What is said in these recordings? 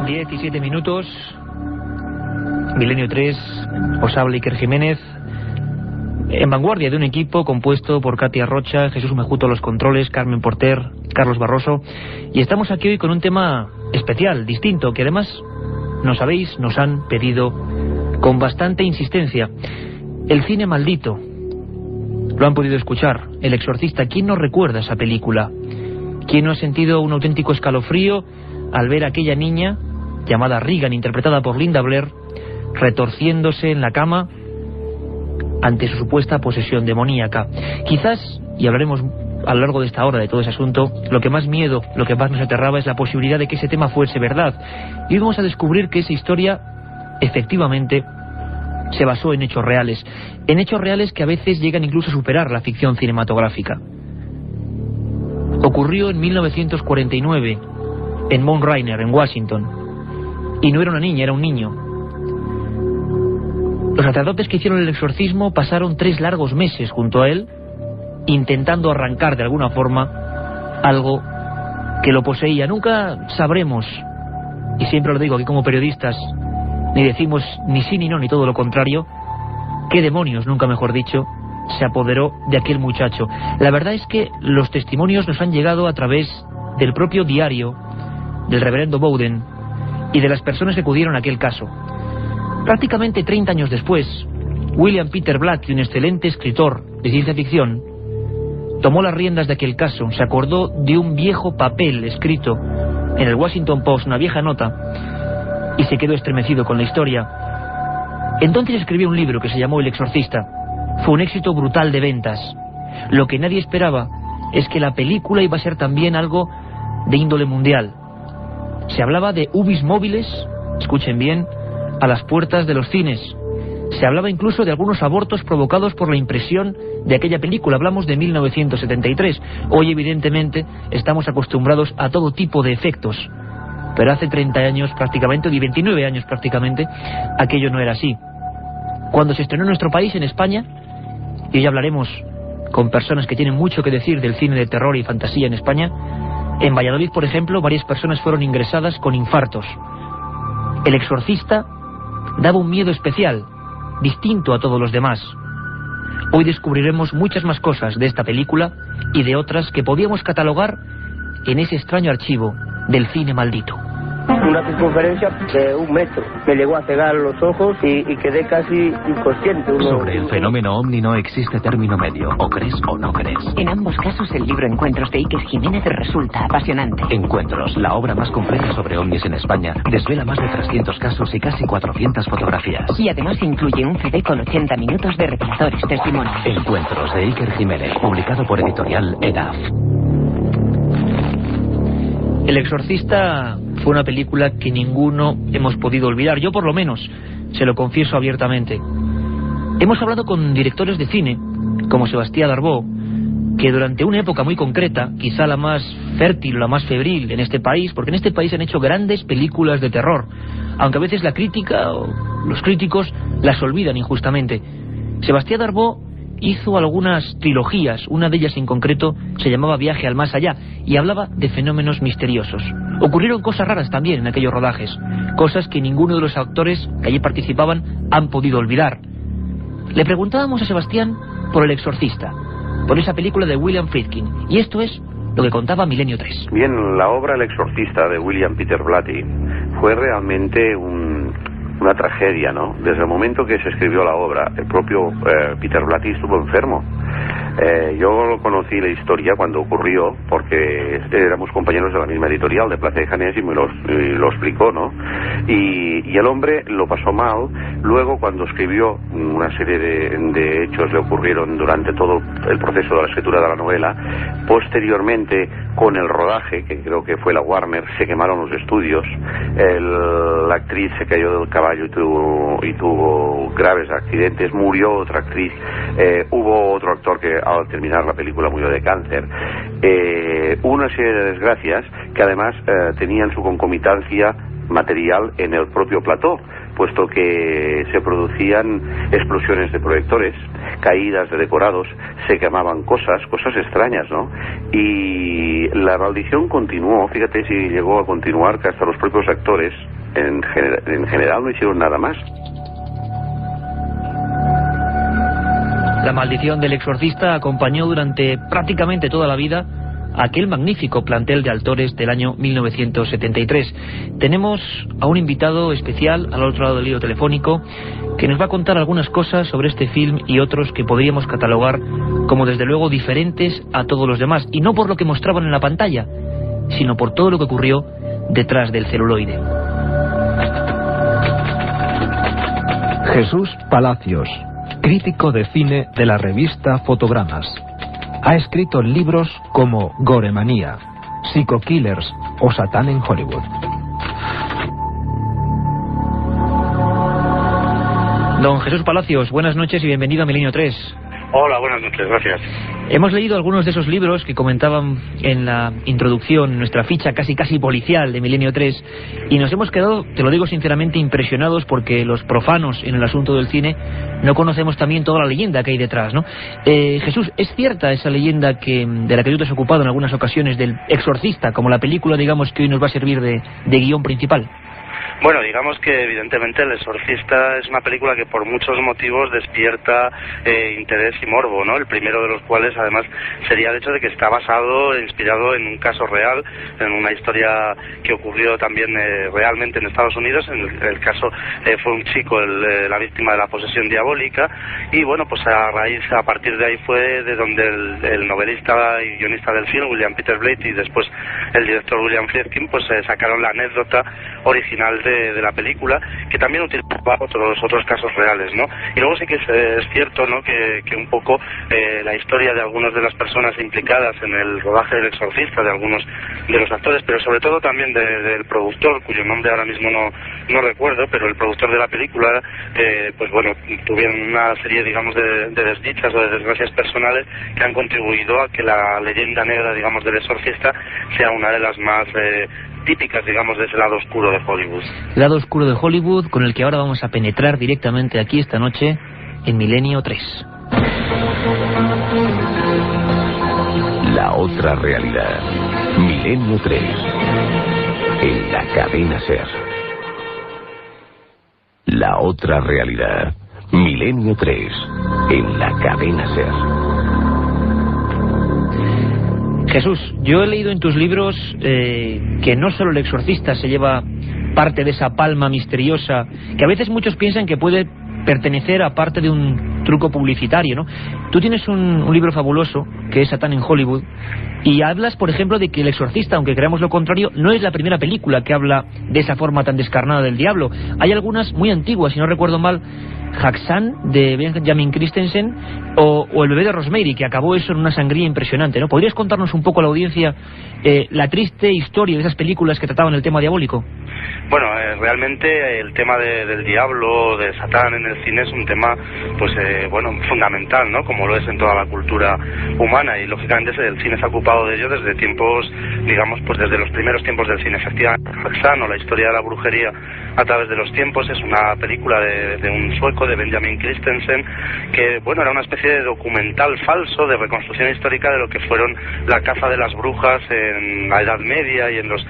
17 minutos. Milenio 3, os habla Iker Jiménez, en vanguardia de un equipo compuesto por Katia Rocha, Jesús Mejuto a los controles, Carmen Porter, Carlos Barroso, y estamos aquí hoy con un tema especial, distinto, que además nos han pedido con bastante insistencia. El cine maldito. Lo han podido escuchar. El Exorcista. ¿Quién no recuerda esa película? ¿Quién no ha sentido un auténtico escalofrío al ver a aquella niña llamada Regan, interpretada por Linda Blair, retorciéndose en la cama ante su supuesta posesión demoníaca? Quizás, y hablaremos a lo largo de esta hora de todo ese asunto, lo que más miedo, lo que más nos aterraba es la posibilidad de que ese tema fuese verdad. Y hoy vamos a descubrir que esa historia efectivamente se basó en hechos reales que a veces llegan incluso a superar la ficción cinematográfica. Ocurrió en 1949 en Mount Rainier, en Washington, y no era una niña, era un niño. Los sacerdotes que hicieron el exorcismo pasaron 3 largos meses junto a él, intentando arrancar de alguna forma algo que lo poseía. Nunca sabremos, y siempre lo digo aquí como periodistas, ni decimos ni sí ni no, ni todo lo contrario, qué demonios, nunca mejor dicho, se apoderó de aquel muchacho. La verdad es que los testimonios nos han llegado a través del propio diario del reverendo Bowden y de las personas que acudieron a aquel caso. Prácticamente 30 años después, William Peter Blatty, un excelente escritor de ciencia ficción, tomó las riendas de aquel caso. Se acordó de un viejo papel escrito en el Washington Post, una vieja nota, y se quedó estremecido con la historia. Entonces escribió un libro que se llamó El Exorcista. Fue un éxito brutal de ventas. Lo que nadie esperaba es que la película iba a ser también algo de índole mundial. Se hablaba de ubis móviles, escuchen bien, a las puertas de los cines. Se hablaba incluso de algunos abortos provocados por la impresión de aquella película. Hablamos de 1973. Hoy, evidentemente, estamos acostumbrados a todo tipo de efectos. Pero hace 30 años prácticamente, y 29 años prácticamente, aquello no era así. Cuando se estrenó en nuestro país, en España, y hoy hablaremos con personas que tienen mucho que decir del cine de terror y fantasía en España, en Valladolid, por ejemplo, varias personas fueron ingresadas con infartos. El Exorcista daba un miedo especial, distinto a todos los demás. Hoy descubriremos muchas más cosas de esta película y de otras que podíamos catalogar en ese extraño archivo del cine maldito. Una circunferencia de 1 metro. Me llegó a cegar los ojos y quedé casi inconsciente. Sobre el fenómeno ovni no existe término medio. O crees o no crees. En ambos casos, el libro Encuentros de Iker Jiménez resulta apasionante. Encuentros, la obra más completa sobre ovnis en España, desvela más de 300 casos y casi 400 fotografías. Y además incluye un CD con 80 minutos de reveladores testimonios. Encuentros de Iker Jiménez, publicado por editorial EDAF. El Exorcista fue una película que ninguno hemos podido olvidar. Yo por lo menos, se lo confieso abiertamente. Hemos hablado con directores de cine, como Sebastián Darboux, que durante una época muy concreta, quizá la más fértil, la más febril en este país, porque en este país han hecho grandes películas de terror, aunque a veces la crítica o los críticos las olvidan injustamente. Sebastián Darboux hizo algunas trilogías, una de ellas en concreto se llamaba Viaje al Más Allá, y hablaba de fenómenos misteriosos. Ocurrieron cosas raras también en aquellos rodajes, cosas que ninguno de los actores que allí participaban han podido olvidar. Le preguntábamos a Sebastián por El Exorcista, por esa película de William Friedkin, y esto es lo que contaba Milenio 3. Bien, la obra El Exorcista de William Peter Blatty fue realmente una tragedia, ¿no? Desde el momento que se escribió la obra, el propio Peter Blatty estuvo enfermo. Yo conocí la historia cuando ocurrió, porque éramos compañeros de la misma editorial, de Plaza de Janés, y me lo explicó, ¿no? Y el hombre lo pasó mal. Luego, cuando escribió, una serie de hechos le ocurrieron durante todo el proceso de la escritura de la novela. Posteriormente, con el rodaje, que creo que fue la Warner, se quemaron los estudios. La actriz se cayó del caballo y tuvo graves accidentes. Murió otra actriz. Hubo otro actor que al terminar la película murió de cáncer. Una serie de desgracias que además tenían su concomitancia material en el propio plató, puesto que se producían explosiones de proyectores, caídas de decorados, se quemaban cosas extrañas, ¿no? Y la maldición continuó, fíjate si llegó a continuar, que hasta los propios actores en general no hicieron nada más. La maldición del exorcista acompañó durante prácticamente toda la vida aquel magnífico plantel de actores del año 1973. Tenemos a un invitado especial al otro lado del hilo telefónico que nos va a contar algunas cosas sobre este film y otros que podríamos catalogar como desde luego diferentes a todos los demás, y no por lo que mostraban en la pantalla, sino por todo lo que ocurrió detrás del celuloide. Jesús Palacios, crítico de cine de la revista Fotogramas. Ha escrito libros como Goremanía, Psycho Killers o Satán en Hollywood. Don Jesús Palacios, buenas noches y bienvenido a Milenio 3. Hola, buenas noches, gracias. Hemos leído algunos de esos libros que comentaban en la introducción, nuestra ficha casi policial de Milenio 3, y nos hemos quedado, te lo digo sinceramente, impresionados porque los profanos en el asunto del cine no conocemos también toda la leyenda que hay detrás, ¿no? Jesús, ¿es cierta esa leyenda de la que tú te has ocupado en algunas ocasiones del exorcista, como la película, digamos, que hoy nos va a servir de guión principal? Bueno, digamos que evidentemente El Exorcista es una película que por muchos motivos despierta interés y morbo, ¿no? El primero de los cuales además sería el hecho de que está inspirado en un caso real, en una historia que ocurrió también realmente en Estados Unidos. En el caso fue un chico la víctima de la posesión diabólica, y bueno, pues a partir de ahí fue de donde el novelista y guionista del film, William Peter Blatty, y después el director William Friedkin, pues sacaron la anécdota original de la película, que también utilizaba otros casos reales, ¿no? Y luego sí que es cierto, ¿no?, que un poco la historia de algunas de las personas implicadas en el rodaje del Exorcista, de algunos de los actores, pero sobre todo también del productor, cuyo nombre ahora mismo no recuerdo, pero el productor de la película, pues bueno, tuvieron una serie, digamos, de desdichas o de desgracias personales que han contribuido a que la leyenda negra, digamos, del Exorcista sea una de las más típicas, digamos, de ese lado oscuro de Hollywood. Lado oscuro de Hollywood, con el que ahora vamos a penetrar directamente aquí esta noche en Milenio 3. La otra realidad. Milenio 3. En la cadena SER. La otra realidad. Milenio 3. En la cadena SER. Jesús, yo he leído en tus libros que no solo el exorcista se lleva parte de esa palma misteriosa, que a veces muchos piensan que puede pertenecer a parte de un truco publicitario, ¿no? Tú tienes un libro fabuloso, que es Satán en Hollywood, y hablas, por ejemplo, de que El Exorcista, aunque creamos lo contrario, no es la primera película que habla de esa forma tan descarnada del diablo. Hay algunas muy antiguas, si no recuerdo mal, Haxan, de Benjamin Christensen, o El bebé de Rosemary, que acabó eso en una sangría impresionante, ¿no? ¿Podrías contarnos un poco a la audiencia la triste historia de esas películas que trataban el tema diabólico? Bueno, realmente el tema del diablo, de Satán en el cine es un tema, pues, bueno, fundamental, ¿no? Como lo es en toda la cultura humana, y lógicamente el cine se ha ocupado de ello desde tiempos, digamos, pues desde los primeros tiempos del cine. Efectivamente, Haxan, o La historia de la brujería a través de los tiempos, es una película de un sueco, de Benjamin Christensen, que, bueno, era una especie de documental falso de reconstrucción histórica de lo que fueron la caza de las brujas en la Edad Media y en los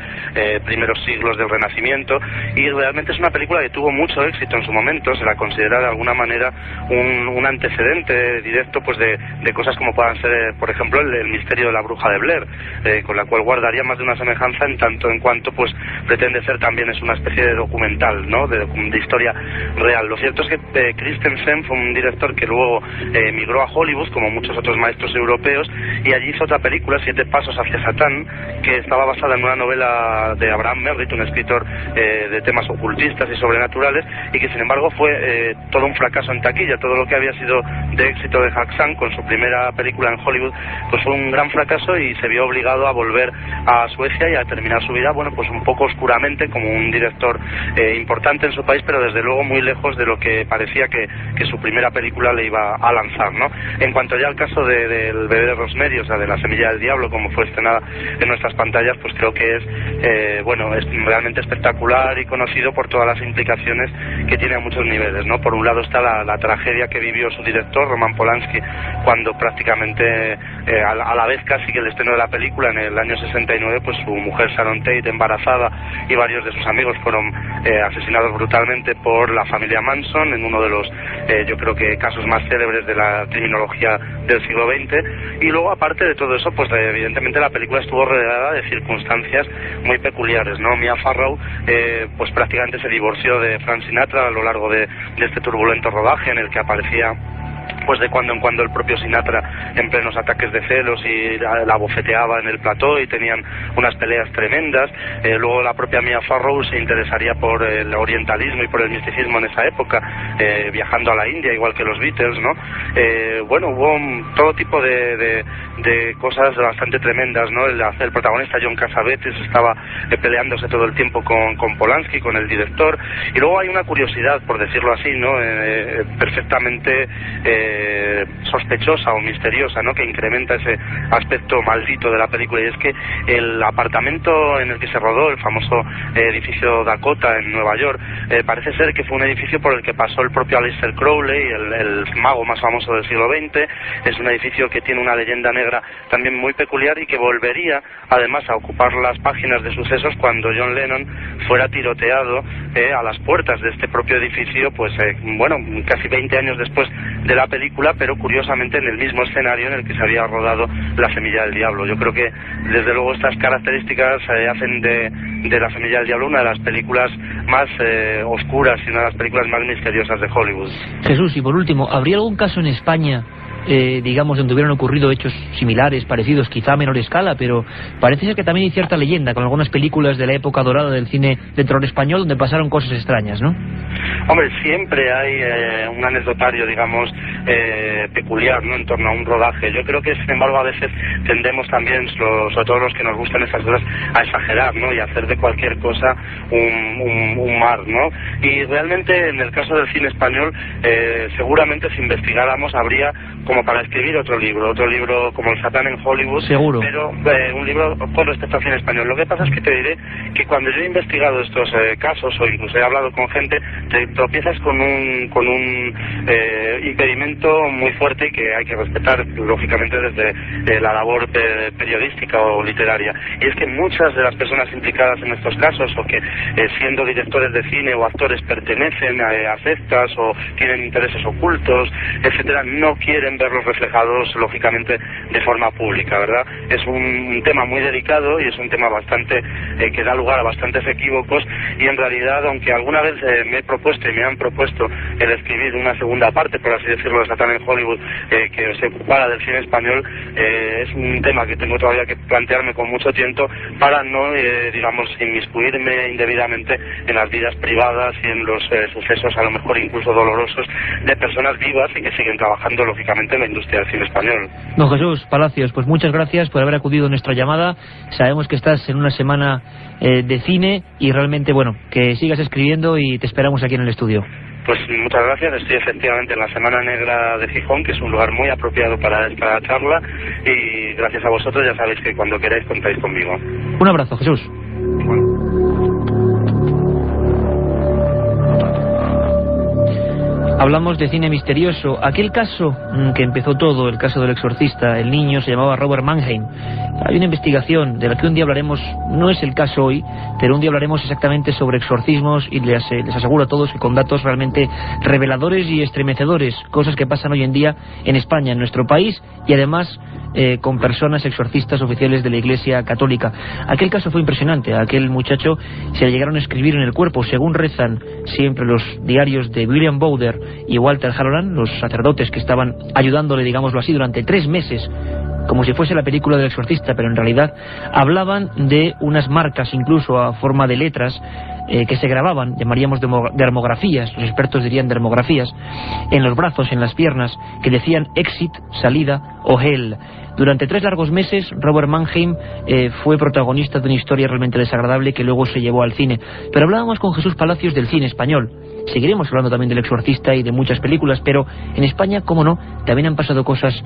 primeros siglos del Renacimiento, y realmente es una película que tuvo mucho éxito en su momento. Se la considera de alguna manera un antecedente directo, pues, de cosas como puedan ser, por ejemplo, el misterio de la bruja de Blair, con la cual guardaría más de una semejanza en tanto en cuanto, pues, pretende ser también es una especie de documental, ¿no?, de historia real. Lo cierto es que Christensen fue un director que luego emigró a Hollywood, como muchos otros maestros europeos, y allí hizo otra película, 7 pasos hacia Satán, que estaba basada en una novela de Abraham Merritt, un escritor de temas ocultistas y sobrenaturales, y que sin embargo fue todo un fracaso en taquilla. Todo lo que había sido de éxito de Haxan con su primera película en Hollywood, pues fue un gran fracaso, y se vio obligado a volver a Suecia y a terminar su vida, bueno, pues un poco oscuramente, como un director importante en su país, pero desde luego muy lejos de lo que parecía que su primera película le iba a lanzar, ¿no? En cuanto ya al caso del bebé de Rosemary, o sea, de La semilla del diablo, como fue estrenada en nuestras pantallas, pues creo que es bueno, es realmente espectacular y conocido por todas las implicaciones que tiene a muchos niveles, ¿no? Por un lado está la tragedia que vivió su director, Roman Polanski, cuando prácticamente a la vez casi que el estreno de la película, en el año 69, pues su mujer Sharon Tate, embarazada, y varios de sus amigos fueron asesinados brutalmente por la familia Manson, en uno de los yo creo que casos más célebres de la criminología del siglo XX. Y luego, aparte de todo eso, pues evidentemente la película estuvo rodeada de circunstancias muy peculiares, ¿no? Mia Farrow pues prácticamente se divorció de Frank Sinatra a lo largo de este turbulento rodaje, en el que aparecía pues de cuando en cuando el propio Sinatra en plenos ataques de celos, y la bofeteaba en el plató y tenían unas peleas tremendas. Luego la propia Mia Farrow se interesaría por el orientalismo y por el misticismo en esa época, viajando a la India igual que los Beatles, ¿no? Bueno, hubo todo tipo de cosas bastante tremendas, ¿no? El protagonista John Cassavetes estaba peleándose todo el tiempo con Polanski, con el director. Y luego hay una curiosidad, por decirlo así, ¿no? Perfectamente sospechosa o misteriosa, ¿no? Que incrementa ese aspecto maldito de la película, y es que el apartamento en el que se rodó, el famoso edificio Dakota en Nueva York, parece ser que fue un edificio por el que pasó el propio Aleister Crowley, el mago más famoso del siglo XX. Es un edificio que tiene una leyenda negra también muy peculiar, y que volvería además a ocupar las páginas de sucesos cuando John Lennon fuera tiroteado a las puertas de este propio edificio, pues bueno, casi 20 años después de la película, pero curiosamente en el mismo escenario en el que se había rodado La Semilla del Diablo. Yo creo que desde luego estas características hacen de La Semilla del Diablo una de las películas más oscuras y una de las películas más misteriosas de Hollywood. Jesús, y por último, ¿habría algún caso en España, digamos, donde hubieran ocurrido hechos similares, parecidos, quizá a menor escala, pero parece ser que también hay cierta leyenda con algunas películas de la época dorada del cine de terror español donde pasaron cosas extrañas, ¿no? Hombre, siempre hay un anecdotario, digamos, peculiar, ¿no?, en torno a un rodaje. Yo creo que, sin embargo, a veces tendemos también, sobre todo los que nos gustan estas cosas, a exagerar, ¿no?, y a hacer de cualquier cosa un mar, ¿no? Y realmente, en el caso del cine español, seguramente si investigáramos habría como para escribir otro libro como El Satán en Hollywood. Seguro. Pero un libro con respecto al cine español. Lo que pasa es que te diré que cuando yo he investigado estos casos, o incluso he hablado con gente, te tropiezas con un impedimento muy fuerte que hay que respetar, lógicamente, desde la labor periodística o literaria. Y es que muchas de las personas implicadas en estos casos, o que siendo directores de cine o actores pertenecen a sectas o tienen intereses ocultos, etcétera, no quieren verlos reflejados, lógicamente, de forma pública, ¿verdad? Es un tema muy delicado y es un tema bastante que da lugar a bastantes equívocos, y en realidad, aunque alguna vez me he propuesto y me han propuesto el escribir una segunda parte, por así decirlo, de Satán en Hollywood, que se ocupara del cine español, es un tema que tengo todavía que plantearme con mucho tiempo para no, digamos, inmiscuirme indebidamente en las vidas privadas y en los sucesos, a lo mejor incluso dolorosos, de personas vivas y que siguen trabajando, lógicamente, en la industria del cine español. Don Jesús Palacios, pues muchas gracias por haber acudido a nuestra llamada. Sabemos que estás en una semana de cine, y realmente, bueno, que sigas escribiendo, y te esperamos aquí en el estudio. Pues muchas gracias. Estoy efectivamente en la Semana Negra de Gijón, que es un lugar muy apropiado para esta charla, y gracias a vosotros ya sabéis que cuando queráis contáis conmigo. Un abrazo, Jesús. Hablamos de cine misterioso. Aquel caso que empezó todo, el caso del exorcista, el niño, se llamaba Robert Mannheim. Hay una investigación de la que un día hablaremos, no es el caso hoy, pero un día hablaremos exactamente sobre exorcismos, y les aseguro a todos que con datos realmente reveladores y estremecedores, cosas que pasan hoy en día en España, en nuestro país, y además con personas exorcistas oficiales de la Iglesia Católica. Aquel caso fue impresionante. A aquel muchacho se le llegaron a escribir en el cuerpo, según rezan siempre los diarios de William Bowder y Walter Halloran, los sacerdotes que estaban ayudándole, digámoslo así, durante 3 meses, como si fuese la película del exorcista, pero en realidad hablaban de unas marcas, incluso a forma de letras, que se grababan, llamaríamos dermografías, los expertos dirían dermografías, en los brazos, en las piernas, que decían exit, salida o hell. Durante 3 largos meses, Robert Mannheim fue protagonista de una historia realmente desagradable que luego se llevó al cine. Pero hablábamos con Jesús Palacios del cine español, seguiremos hablando también del Exorcista y de muchas películas, pero en España, cómo no, también han pasado cosas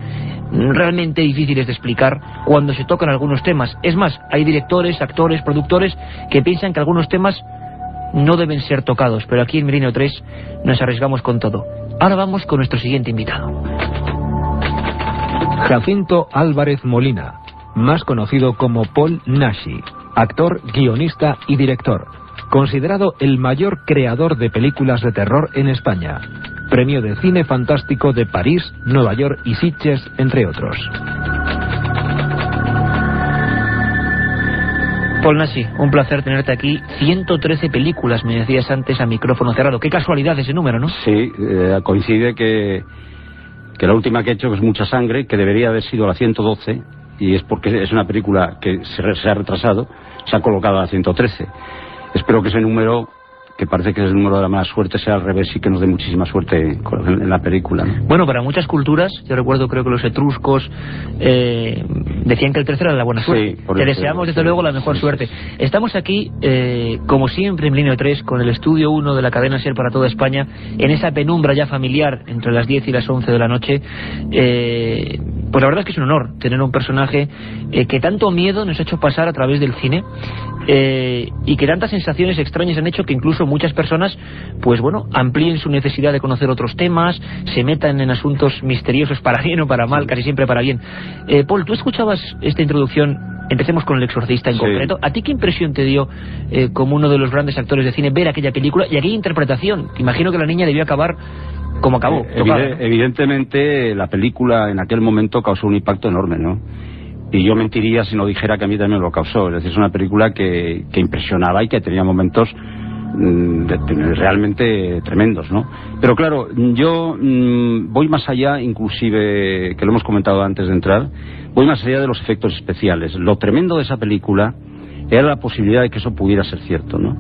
realmente difíciles de explicar cuando se tocan algunos temas. Es más, hay directores, actores, productores que piensan que algunos temas no deben ser tocados, pero aquí en Milenio 3 nos arriesgamos con todo. Ahora vamos con nuestro siguiente invitado. Jacinto Álvarez Molina, más conocido como Paul Naschy, actor, guionista y director, considerado el mayor creador de películas de terror en España. Premio de Cine Fantástico de París, Nueva York y Sitges, entre otros. Paul Naschy, un placer tenerte aquí. 113 películas, me decías antes a micrófono cerrado. Qué casualidad ese número, ¿no? Sí, coincide que la última que he hecho, que es Mucha Sangre, que debería haber sido la 112, y es porque es una película que se ha retrasado, se ha colocado a la 113. Espero que ese número, que parece que es el número de la mala suerte, sea al revés y que nos dé muchísima suerte en la película, ¿no? Bueno, para muchas culturas, yo recuerdo, creo que los etruscos decían que el tercero era la buena suerte. Sí, te deseamos desde luego la mejor suerte. Estamos aquí, como siempre, en Milenio 3, con el Estudio 1 de la cadena SER para toda España, en esa penumbra ya familiar entre las 10 y las 11 de la noche. Pues la verdad es que es un honor tener un personaje que tanto miedo nos ha hecho pasar a través del cine, y que tantas sensaciones extrañas han hecho que incluso muchas personas, pues bueno, amplíen su necesidad de conocer otros temas, se metan en asuntos misteriosos para bien o para mal, casi siempre para bien. Paul, tú escuchabas esta introducción, empecemos con El Exorcista en concreto. ¿A ti qué impresión te dio, como uno de los grandes actores de cine, ver aquella película y aquella interpretación? Imagino que la niña debió acabar como acabó. Evidentemente la película en aquel momento causó un impacto enorme, ¿no? Y yo mentiría si no dijera que a mí también lo causó. Es decir, es una película que impresionaba y que tenía momentos realmente tremendos, ¿no? Pero claro, yo voy más allá, inclusive, que lo hemos comentado antes de entrar, voy más allá de los efectos especiales. Lo tremendo de esa película era la posibilidad de que eso pudiera ser cierto, ¿no?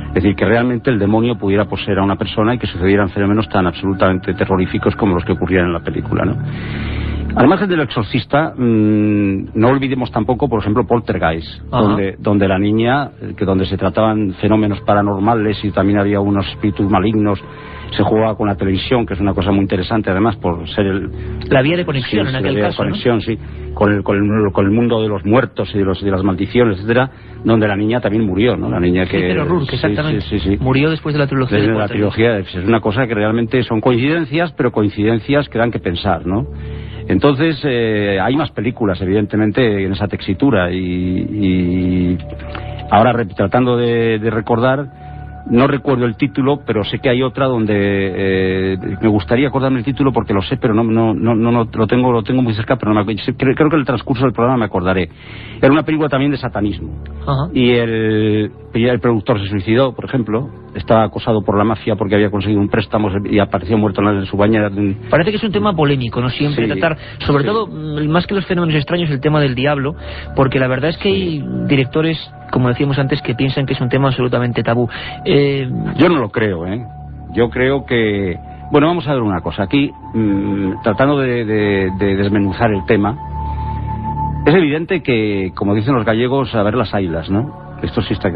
Es decir, que realmente el demonio pudiera poseer a una persona y que sucedieran fenómenos tan absolutamente terroríficos como los que ocurrían en la película, ¿no? Al margen del Exorcista, no olvidemos tampoco, por ejemplo, Poltergeist, donde la niña, donde se trataban fenómenos paranormales y también había unos espíritus malignos, se jugaba con la televisión, que es una cosa muy interesante, además, por ser la vía de conexión, en aquel caso, conexión, ¿no? Sí, con el mundo de los muertos y de las maldiciones, etcétera, donde la niña también murió, ¿no? La niña que... Peter O'Rourke, exactamente. Sí. Murió después de la trilogía. Desde la trilogía, es una cosa que realmente son coincidencias, pero coincidencias que dan que pensar, ¿no? Entonces, hay más películas, evidentemente, en esa textura, y ahora tratando de recordar, no recuerdo el título, pero sé que hay otra donde me gustaría acordarme el título porque lo sé, pero no lo tengo muy cerca, pero creo que en el transcurso del programa me acordaré. Era una película también de satanismo. Y el productor se suicidó, por ejemplo. Estaba acosado por la mafia porque había conseguido un préstamo y apareció muerto en su bañera. Parece que es un tema polémico, ¿no? Siempre tratar, sobre todo, más que los fenómenos extraños, el tema del diablo, porque la verdad es que hay directores, como decíamos antes, que piensan que es un tema absolutamente tabú. Yo no lo creo, ¿eh? Yo creo que... Bueno, vamos a ver una cosa. Aquí, tratando de desmenuzar el tema, es evidente que, como dicen los gallegos, a ver las ailas, ¿no? Esto sí está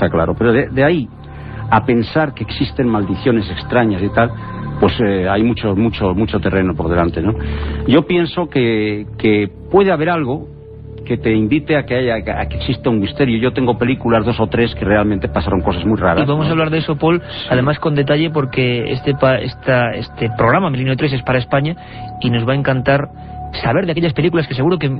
claro. Pero de ahí a pensar que existen maldiciones extrañas y tal, pues hay mucho terreno por delante, ¿no? Yo pienso que puede haber algo que te invite a que exista un misterio. Yo tengo películas, 2 o 3, que realmente pasaron cosas muy raras. Y vamos a hablar de eso, Paul, además con detalle, porque este programa Milenio 3 es para España y nos va a encantar saber de aquellas películas que seguro que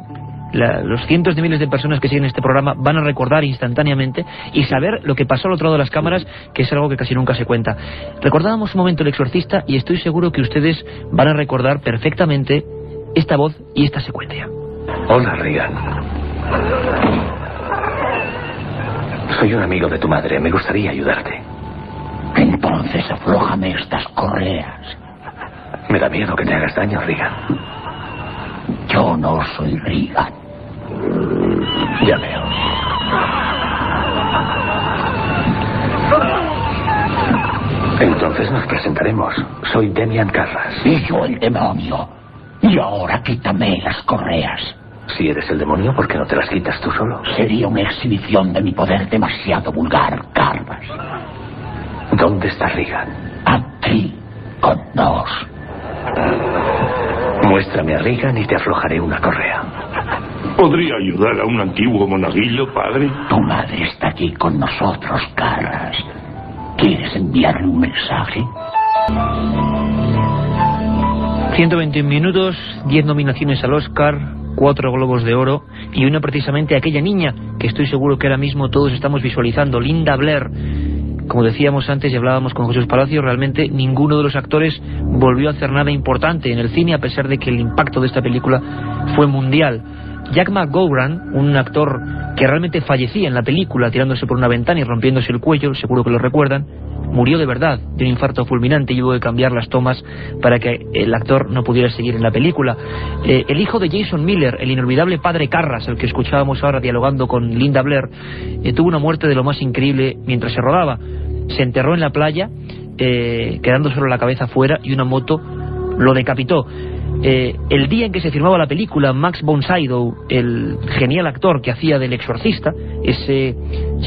los cientos de miles de personas que siguen este programa van a recordar instantáneamente, y saber lo que pasó al otro lado de las cámaras, que es algo que casi nunca se cuenta. Recordábamos un momento El Exorcista y estoy seguro que ustedes van a recordar perfectamente esta voz y esta secuencia. Hola, Regan. Soy un amigo de tu madre, me gustaría ayudarte. Entonces aflójame estas correas. Me da miedo que te hagas daño, Regan. Yo no soy Regan. Ya veo. Entonces nos presentaremos. Soy Demian Carras. Y yo el demonio. Y ahora quítame las correas. Si eres el demonio, ¿por qué no te las quitas tú solo? Sería una exhibición de mi poder demasiado vulgar, Carras. ¿Dónde está Regan? Aquí, con nos. Muéstrame a Regan y te aflojaré una correa. ¿Podría ayudar a un antiguo monaguillo, padre? Tu madre está aquí con nosotros, Carras. ¿Quieres enviarle un mensaje? 121 minutos, 10 nominaciones al Oscar, 4 Globos de Oro y una precisamente aquella niña que estoy seguro que ahora mismo todos estamos visualizando, Linda Blair. Como decíamos antes y hablábamos con Jesús Palacio, realmente ninguno de los actores volvió a hacer nada importante en el cine, a pesar de que el impacto de esta película fue mundial. Jack McGowran, un actor que realmente fallecía en la película tirándose por una ventana y rompiéndose el cuello, seguro que lo recuerdan, murió de verdad de un infarto fulminante y hubo que cambiar las tomas para que el actor no pudiera seguir en la película. El hijo de Jason Miller, el inolvidable padre Carras, el que escuchábamos ahora dialogando con Linda Blair, tuvo una muerte de lo más increíble mientras se rodaba. Se enterró en la playa, quedando solo la cabeza fuera, y una moto lo decapitó. El día en que se filmaba la película, Max von Sydow, el genial actor que hacía del exorcista, ese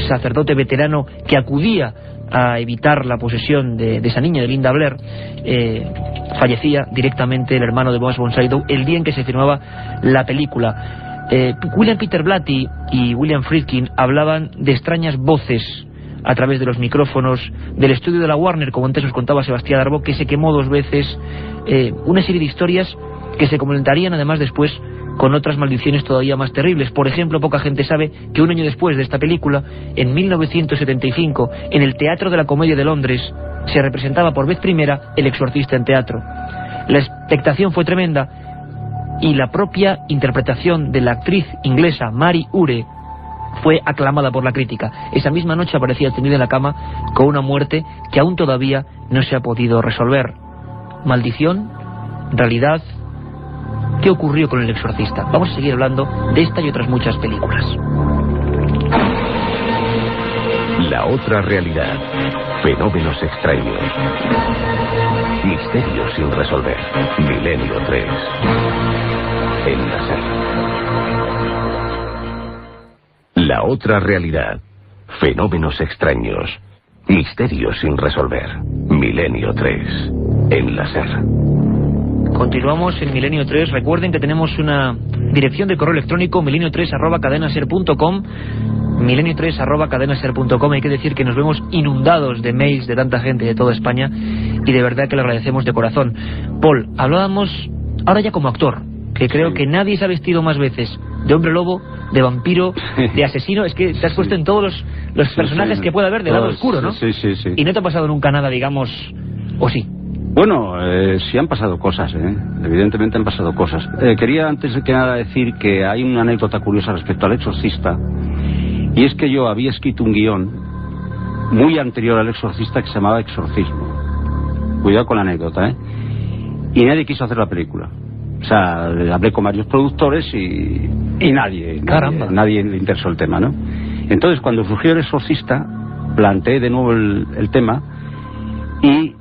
sacerdote veterano que acudía a evitar la posesión de esa niña, de Linda Blair, fallecía directamente el hermano de Max von Sydow el día en que se filmaba la película. William Peter Blatty y William Friedkin hablaban de extrañas voces a través de los micrófonos del estudio de la Warner, como antes os contaba Sebastián Darbo, que se quemó 2 veces, una serie de historias que se comentarían además después con otras maldiciones todavía más terribles. Por ejemplo, poca gente sabe que un año después de esta película, en 1975, en el Teatro de la Comedia de Londres, se representaba por vez primera El Exorcista en teatro. La expectación fue tremenda y la propia interpretación de la actriz inglesa Mary Ure fue aclamada por la crítica. Esa misma noche aparecía tendida en la cama con una muerte que aún todavía no se ha podido resolver. Maldición, realidad, ¿qué ocurrió con El Exorcista? Vamos a seguir hablando de esta y otras muchas películas. La otra realidad. Fenómenos extraños. Misterios sin resolver. Milenio 3. En la SER. La otra realidad. Fenómenos extraños. Misterios sin resolver. Milenio 3. En la SER. Continuamos en Milenio 3. Recuerden que tenemos una dirección de correo electrónico, milenio3@cadenaser.com. milenio3@cadenaser.com. Hay que decir que nos vemos inundados de mails de tanta gente de toda España y de verdad que le agradecemos de corazón. Paul, hablábamos ahora ya como actor, que creo que nadie se ha vestido más veces de hombre lobo, de vampiro, de asesino. Es que te has puesto en todos los personajes que pueda haber del lado oscuro, ¿no? Sí. Y no te ha pasado nunca nada, digamos, ¿o sí? Bueno, sí han pasado cosas, evidentemente han pasado cosas. Quería antes que nada decir que hay una anécdota curiosa respecto al Exorcista, y es que yo había escrito un guión muy anterior al Exorcista que se llamaba Exorcismo. Cuidado con la anécdota, y nadie quiso hacer la película. O sea, hablé con varios productores y nadie le interesó el tema, ¿no? Entonces, cuando surgió El Exorcista, planteé de nuevo el tema y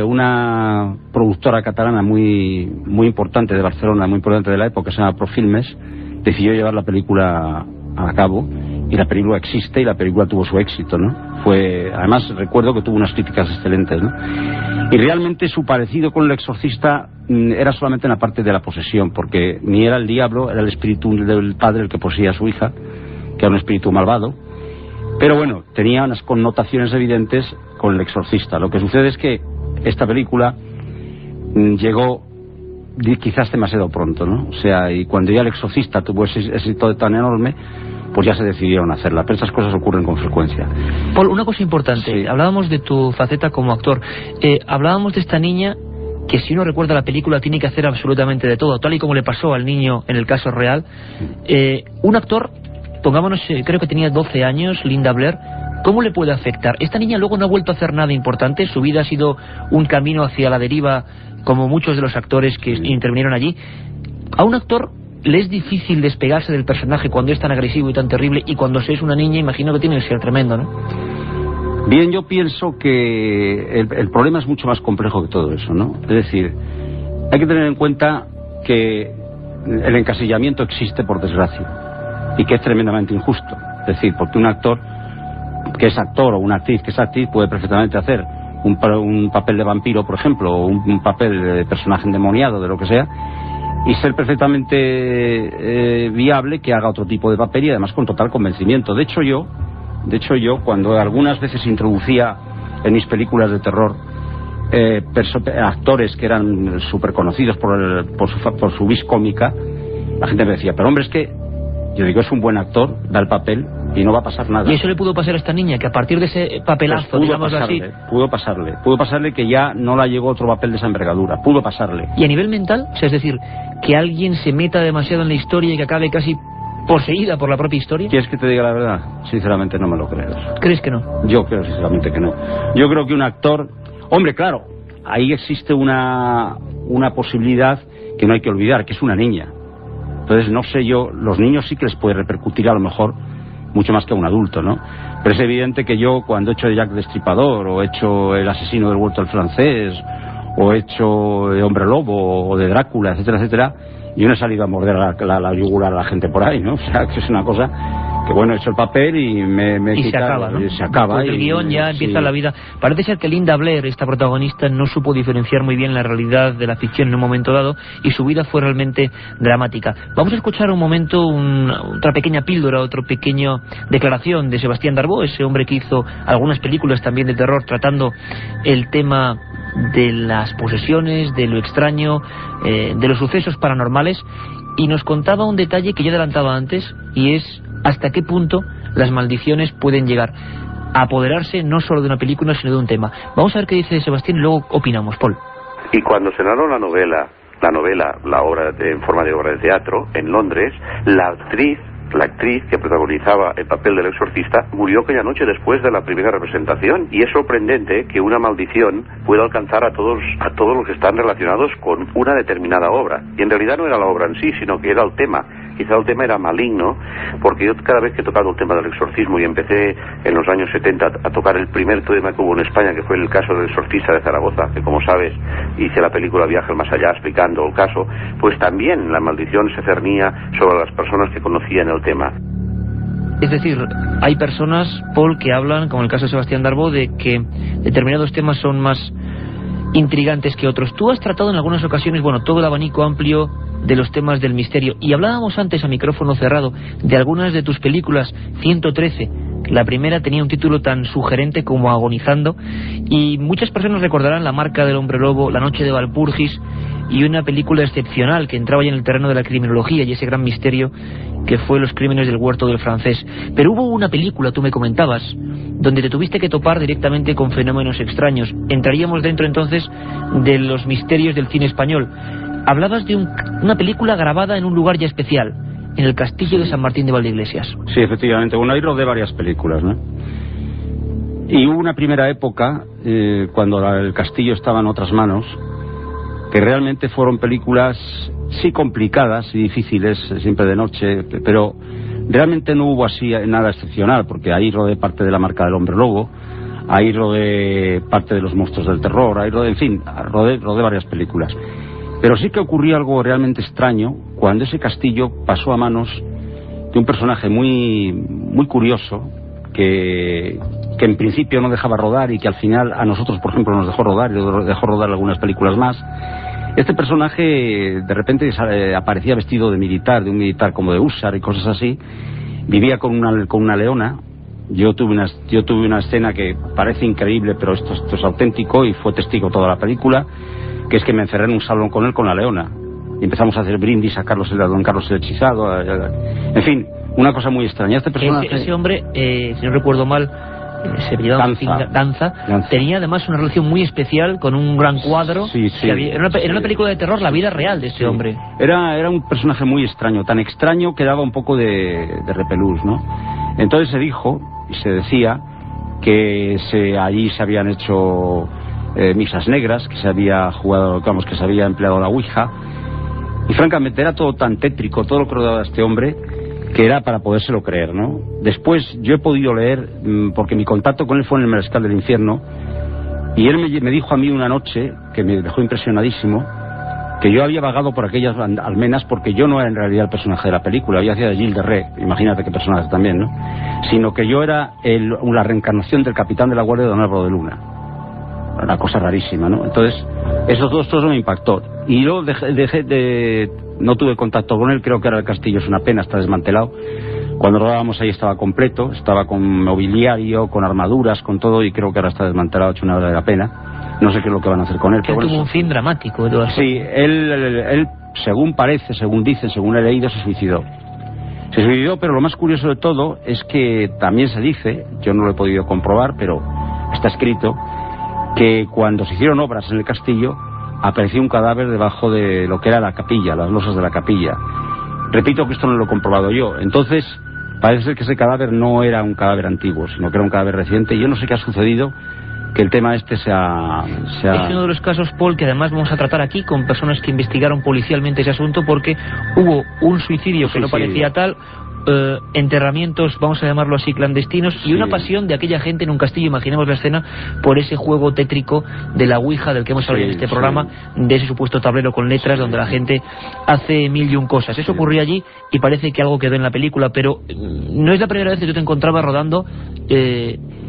una productora catalana muy importante de Barcelona, muy importante de la época, que se llama Profilmes, decidió llevar la película a cabo, y la película existe y la película tuvo su éxito, ¿no? Además recuerdo que tuvo unas críticas excelentes, ¿no? Y realmente su parecido con El Exorcista era solamente en la parte de la posesión, porque ni era el diablo, era el espíritu del padre el que poseía a su hija, que era un espíritu malvado, pero bueno, tenía unas connotaciones evidentes con El Exorcista. Lo que sucede es que esta película llegó quizás demasiado pronto, ¿no? O sea, y cuando ya El Exorcista tuvo ese éxito tan enorme, pues ya se decidieron a hacerla. Pero estas cosas ocurren con frecuencia. Paul, una cosa importante. Sí. Hablábamos de tu faceta como actor. Hablábamos de esta niña que, si uno recuerda la película, tiene que hacer absolutamente de todo, tal y como le pasó al niño en el caso real. Un actor, pongámonos, creo que tenía 12 años, Linda Blair, ¿cómo le puede afectar? Esta niña luego no ha vuelto a hacer nada importante. Su vida ha sido un camino hacia la deriva, como muchos de los actores que intervinieron allí. A un actor le es difícil despegarse del personaje cuando es tan agresivo y tan terrible, y cuando se es una niña, imagino que tiene que ser tremendo, ¿no? Bien, yo pienso que el problema es mucho más complejo que todo eso, ¿no? Es decir, hay que tener en cuenta que el encasillamiento existe, por desgracia, y que es tremendamente injusto. Es decir, porque un actor que es actor, o una actriz que es actriz, puede perfectamente hacer un papel de vampiro, por ejemplo, o un papel de personaje endemoniado, de lo que sea, y ser perfectamente viable que haga otro tipo de papel, y además con total convencimiento. De hecho yo, cuando algunas veces introducía en mis películas de terror actores que eran súper conocidos por su vis cómica, la gente me decía, pero hombre, es que, yo digo, es un buen actor, da el papel y no va a pasar nada. ¿Y eso le pudo pasar a esta niña, que a partir de ese papelazo, pues digamos así? Pudo pasarle que ya no la llegó otro papel de esa envergadura, pudo pasarle. ¿Y a nivel mental? O sea, es decir, que alguien se meta demasiado en la historia y que acabe casi poseída por la propia historia. ¿Quieres que te diga la verdad? Sinceramente no me lo creo. ¿Crees que no? Yo creo sinceramente que no. Yo creo que un actor... Hombre, claro, ahí existe una posibilidad que no hay que olvidar, que es una niña. Entonces, no sé yo, los niños sí que les puede repercutir a lo mejor mucho más que a un adulto, ¿no? Pero es evidente que yo, cuando he hecho de Jack Destripador, o he hecho El asesino del huerto del francés, o he hecho de Hombre Lobo, o de Drácula, etcétera, etcétera, yo no he salido a morder la yugular a la gente por ahí, ¿no? O sea, que es una cosa que, bueno, he hecho el papel y me y quita, se acaba, ¿no? Y se acaba. Pues el guión ya empieza la vida. Parece ser que Linda Blair, esta protagonista, no supo diferenciar muy bien la realidad de la ficción en un momento dado, y su vida fue realmente dramática. Vamos a escuchar un momento otra pequeña píldora, otra pequeña declaración de Sebastián Darboux, ese hombre que hizo algunas películas también de terror tratando el tema de las posesiones, de lo extraño, de los sucesos paranormales, y nos contaba un detalle que yo adelantaba antes, y es hasta qué punto las maldiciones pueden llegar a apoderarse no solo de una película, sino de un tema. Vamos a ver qué dice Sebastián y luego opinamos. Paul. Y cuando se narró la obra en forma de obra de teatro en Londres, la actriz que protagonizaba el papel del exorcista murió aquella noche después de la primera representación, y es sorprendente que una maldición pueda alcanzar a todos los que están relacionados con una determinada obra, y en realidad no era la obra en sí, sino que era el tema. Quizá el tema era maligno, porque yo cada vez que he tocado el tema del exorcismo, y empecé en los años 70 a tocar el primer tema que hubo en España, que fue el caso del exorcista de Zaragoza, que como sabes hice la película Viaje al más allá explicando el caso, pues también la maldición se cernía sobre las personas que conocían el tema. Es decir, hay personas, Paul, que hablan, como el caso de Sebastián Darboux, de que determinados temas son más intrigantes que otros. Tú has tratado en algunas ocasiones, todo el abanico amplio de los temas del misterio, y hablábamos antes a micrófono cerrado de algunas de tus películas. 113, la primera tenía un título tan sugerente como Agonizando, y muchas personas recordarán La marca del hombre lobo, La noche de Walpurgis, y una película excepcional que entraba ya en el terreno de la criminología y ese gran misterio que fue Los crímenes del huerto del francés. Pero hubo una película, tú me comentabas, donde te tuviste que topar directamente con fenómenos extraños. Entraríamos dentro entonces de los misterios del cine español. Hablabas de una película grabada en un lugar ya especial, en el castillo de San Martín de Valdeiglesias. Sí, efectivamente. Bueno, ahí rodé varias películas, ¿no? Y hubo una primera época, cuando el castillo estaba en otras manos, que realmente fueron películas, sí, complicadas y difíciles, siempre de noche, pero realmente no hubo así nada excepcional, porque ahí rodé parte de La marca del hombre lobo, ahí rodé parte de Los monstruos del terror, ahí rodé, en fin, rodé varias películas. Pero sí que ocurrió algo realmente extraño cuando ese castillo pasó a manos de un personaje muy, muy curioso, que en principio no dejaba rodar y que al final a nosotros, por ejemplo, nos dejó rodar, y dejó rodar algunas películas más. Este personaje de repente aparecía vestido de militar, de un militar como de húsar y cosas así. Vivía con una leona. Yo tuve una escena que parece increíble, pero esto es auténtico, y fue testigo toda la película, que es que me encerré en un salón con él, con la leona, y empezamos a hacer brindis a don Carlos el hechizado, en fin, una cosa muy extraña. Este personaje... ese hombre, si no recuerdo mal, se llamaba Danza, tenía además una relación muy especial con un gran cuadro. Sí. Era una película de terror, la vida real de este hombre. Era un personaje muy extraño, tan extraño que daba un poco de repelús, ¿no? Entonces se dijo y se decía que allí se habían hecho misas negras, que se había jugado, que se había empleado la ouija, y francamente era todo tan tétrico, todo lo que rodeaba a este hombre, que era para podérselo creer, ¿no? Después yo he podido leer, porque mi contacto con él fue en el Mariscal del Infierno, y él me dijo a mí una noche, que me dejó impresionadísimo, que yo había vagado por aquellas almenas porque yo no era en realidad el personaje de la película, yo hacía de Gilles de Rais, imagínate qué personaje también, ¿no? Sino que yo era la reencarnación del capitán de la Guardia Don Álvaro de Luna. Una cosa rarísima, ¿no? Entonces, todo eso me impactó. Y luego no tuve contacto con él, creo que ahora el castillo es una pena, está desmantelado. Cuando rodábamos ahí estaba completo, estaba con mobiliario, con armaduras, con todo, y creo que ahora está desmantelado, hecho una verdadera pena. No sé qué es lo que van a hacer con él. Que tuvo un fin dramático, Eduardo. Sí, él, según parece, según dicen, según he leído, se suicidó. Se suicidó, pero lo más curioso de todo es que también se dice, yo no lo he podido comprobar, pero está escrito, que cuando se hicieron obras en el castillo, apareció un cadáver debajo de lo que era la capilla, las losas de la capilla. Repito que esto no lo he comprobado yo. Entonces, parece ser que ese cadáver no era un cadáver antiguo, sino que era un cadáver reciente. Y yo no sé qué ha sucedido, que el tema este se ha... Es uno de los casos, Paul, que además vamos a tratar aquí con personas que investigaron policialmente ese asunto, porque hubo un suicidio que no parecía tal, enterramientos, vamos a llamarlo así, clandestinos, y una pasión de aquella gente en un castillo, imaginemos la escena, por ese juego tétrico de la Ouija del que hemos hablado en este programa, de ese supuesto tablero con letras donde la gente hace mil y un cosas. Eso ocurrió allí y parece que algo quedó en la película, pero no es la primera vez que tú te encontrabas rodando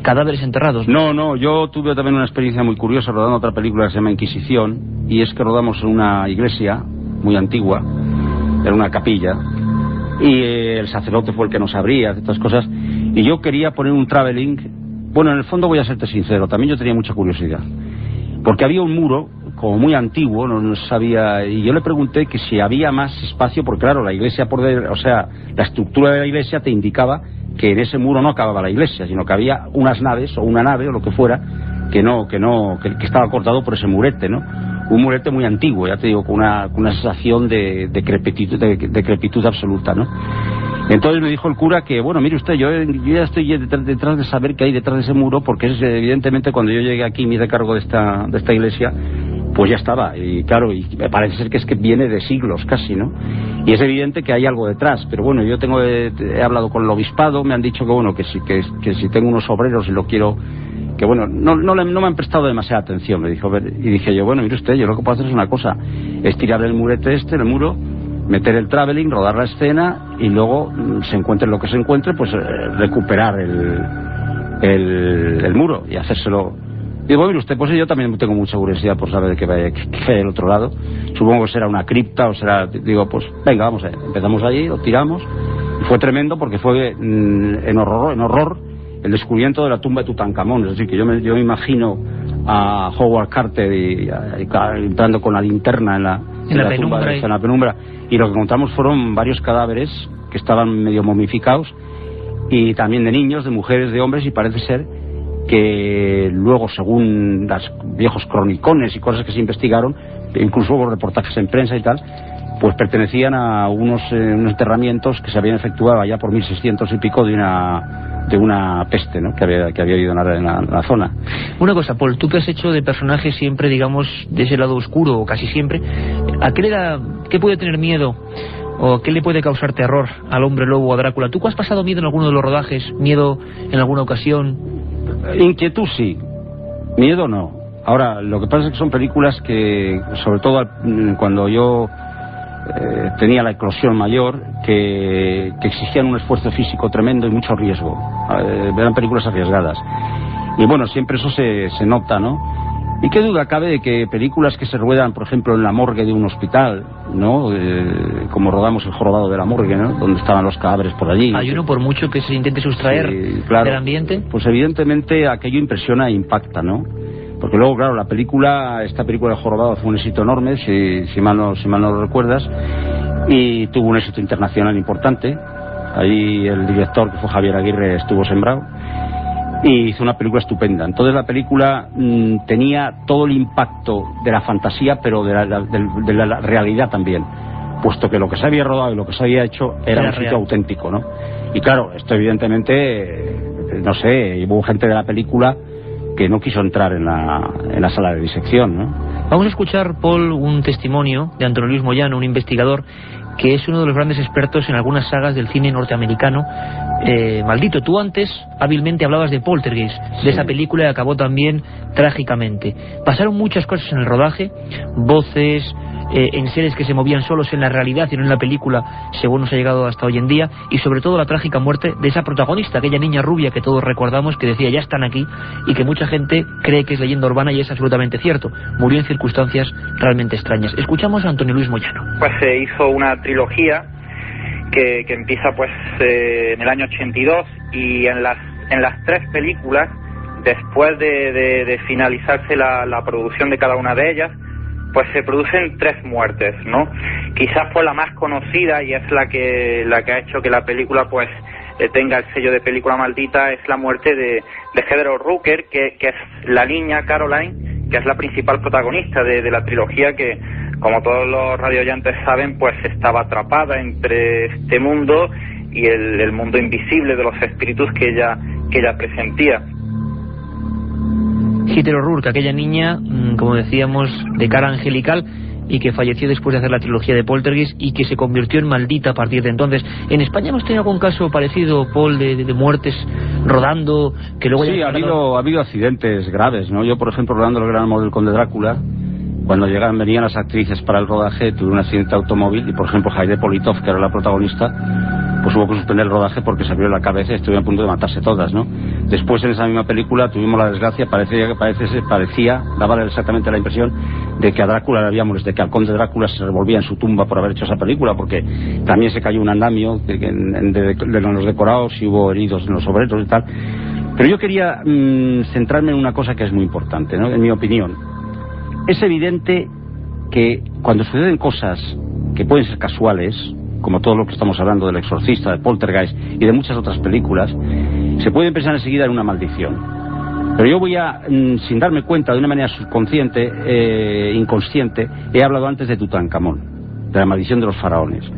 cadáveres enterrados. No, yo tuve también una experiencia muy curiosa rodando otra película que se llama Inquisición, y es que rodamos en una iglesia muy antigua, en una capilla, y el sacerdote fue el que nos abría, estas cosas, y yo quería poner un traveling. Bueno, en el fondo voy a serte sincero, también yo tenía mucha curiosidad, porque había un muro como muy antiguo, no sabía, y yo le pregunté que si había más espacio, porque claro, la iglesia la estructura de la iglesia te indicaba que en ese muro no acababa la iglesia, sino que había unas naves o una nave o lo que fuera que estaba cortado por ese murete, ¿no? Un murete muy antiguo, ya te digo, con una sensación de decrepitud absoluta, ¿no? Entonces me dijo el cura que, bueno, mire usted, yo ya estoy detrás de saber qué hay detrás de ese muro, porque es evidentemente cuando yo llegué aquí y me hice cargo de esta iglesia, pues ya estaba, y claro, y me parece ser que es que viene de siglos casi, ¿no? Y es evidente que hay algo detrás, pero bueno, yo he hablado con el obispado, me han dicho que bueno, que si tengo unos obreros y lo quiero, que bueno, no me han prestado demasiada atención, me dijo, y dije yo, bueno, mire usted, yo lo que puedo hacer es una cosa, es tirar el murete el muro, meter el traveling, rodar la escena, y luego se encuentre lo que se encuentre, pues recuperar el muro y hacérselo. Digo, mire usted, pues yo también tengo mucha curiosidad por saber qué hay del otro lado. Supongo que será una cripta o será... Digo, pues venga, vamos a ver. Empezamos allí, lo tiramos. Y fue tremendo porque fue en horror el descubrimiento de la tumba de Tutankamón. Es decir, que yo me imagino a Howard Carter entrando con la linterna en la penumbra. Y lo que encontramos fueron varios cadáveres que estaban medio momificados, y también de niños, de mujeres, de hombres, y parece ser que luego, según los viejos cronicones y cosas que se investigaron, incluso hubo reportajes en prensa y tal, pues pertenecían a unos enterramientos que se habían efectuado allá por 1600 y pico de una peste, ¿no?, que había habido en la zona. Una cosa, Paul, tú que has hecho de personaje siempre, digamos, de ese lado oscuro, o casi siempre, ¿qué puede tener miedo o qué le puede causar terror al hombre lobo o a Drácula? ¿Tú has pasado miedo en alguno de los rodajes? ¿Miedo en alguna ocasión? Inquietud sí, miedo no. Ahora, lo que pasa es que son películas que, sobre todo cuando yo tenía la eclosión mayor, que exigían un esfuerzo físico tremendo y mucho riesgo. Eran películas arriesgadas. Y bueno, siempre eso se nota, ¿no? Y qué duda cabe de que películas que se ruedan, por ejemplo, en la morgue de un hospital, ¿no? Como rodamos El jorobado de la morgue, ¿no?, donde estaban los cadáveres por allí. Hay uno, por mucho que se intente sustraer del ambiente. Pues evidentemente aquello impresiona e impacta, ¿no? Porque luego, claro, esta película El jorobado fue un éxito enorme, si mal no lo recuerdas, y tuvo un éxito internacional importante. Ahí el director, que fue Javier Aguirre, estuvo sembrado, y hizo una película estupenda. Entonces la película tenía todo el impacto de la fantasía, pero de la realidad también, puesto que lo que se había rodado y lo que se había hecho era un sitio auténtico, ¿no? Y claro, esto evidentemente, no sé, hubo gente de la película que no quiso entrar en la sala de disección, ¿no? Vamos a escuchar, Paul, un testimonio de Antonio Luis Moyano, un investigador que es uno de los grandes expertos en algunas sagas del cine norteamericano. Maldito, tú antes hábilmente hablabas de Poltergeist, de esa película que acabó también trágicamente. Pasaron muchas cosas en el rodaje, voces, en seres que se movían solos en la realidad y no en la película, según nos ha llegado hasta hoy en día, y sobre todo la trágica muerte de esa protagonista, aquella niña rubia que todos recordamos, que decía ya están aquí, y que mucha gente cree que es leyenda urbana, y es absolutamente cierto. Murió en circunstancias realmente extrañas. Escuchamos a Antonio Luis Moyano. Pues se hizo una trilogía que empieza pues en el año 82, y en las 3 películas, después de finalizarse la producción de cada una de ellas, pues se producen 3 muertes, ¿no? Quizás fue la más conocida, y es la que ha hecho que la película pues tenga el sello de película maldita, es la muerte de Heather O'Rourke, que es la niña Caroline, que es la principal protagonista de la trilogía, que, como todos los radioyentes saben, pues estaba atrapada entre este mundo y el mundo invisible de los espíritus que ella presentía. Heather O'Rourke, aquella niña, como decíamos, de cara angelical, y que falleció después de hacer la trilogía de Poltergeist, y que se convirtió en maldita a partir de entonces. En España hemos tenido algún caso parecido, Paul, de muertes rodando, que luego... Sí, ha habido accidentes graves, ¿no? Yo, por ejemplo, rodando El Gran Amor del Conde Drácula, cuando venían las actrices para el rodaje, tuve un accidente de automóvil, y por ejemplo Haydée Politov, que era la protagonista, pues hubo que suspender el rodaje porque se abrió la cabeza y estuvieron a punto de matarse todas, ¿no? Después, en esa misma película, tuvimos la desgracia, daba exactamente la impresión de que a Drácula le había molestado, de que al conde Drácula se revolvía en su tumba por haber hecho esa película, porque también se cayó un andamio de los decorados, y hubo heridos en los obreros y tal. Pero yo quería centrarme en una cosa que es muy importante, ¿no? En mi opinión. Es evidente que cuando suceden cosas que pueden ser casuales, como todo lo que estamos hablando del Exorcista, de Poltergeist y de muchas otras películas, se puede pensar enseguida en una maldición. Pero yo voy a, sin darme cuenta, de una manera subconsciente, inconsciente, he hablado antes de Tutankamón, de la maldición de los faraones.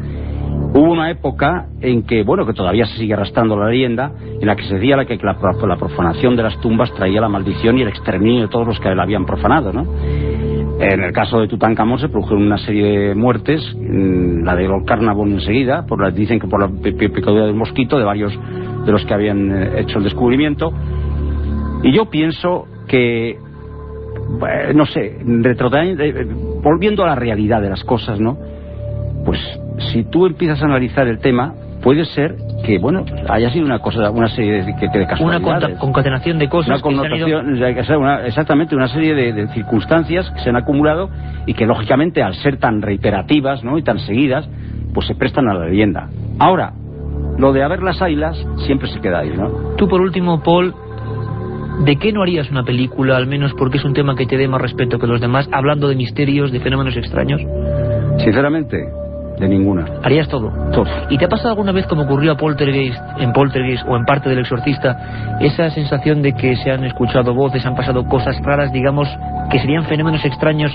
Hubo una época en que, que todavía se sigue arrastrando la leyenda, en la que se decía que la profanación de las tumbas traía la maldición y el exterminio de todos los que la habían profanado, ¿no? En el caso de Tutankamón se produjeron una serie de muertes, la de Lord Carnarvon enseguida, dicen que por la picadura del mosquito de varios de los que habían hecho el descubrimiento. Y yo pienso que, no sé, volviendo a la realidad de las cosas, ¿no? Pues si tú empiezas a analizar el tema, puede ser que, haya sido una serie de casualidades. Una concatenación de cosas. Exactamente, una serie de circunstancias que se han acumulado y que, lógicamente, al ser tan reiterativas, ¿no?, y tan seguidas, pues se prestan a la leyenda. Ahora, lo de haber las ailas siempre se queda ahí, ¿no? Tú, por último, Paul, ¿de qué no harías una película, al menos porque es un tema que te dé más respeto que los demás, hablando de misterios, de fenómenos extraños? Sinceramente, de ninguna. ¿Harías todo? Todo. ¿Y te ha pasado alguna vez, como ocurrió a Poltergeist o en parte del Exorcista, esa sensación de que se han escuchado voces, han pasado cosas raras, digamos, que serían fenómenos extraños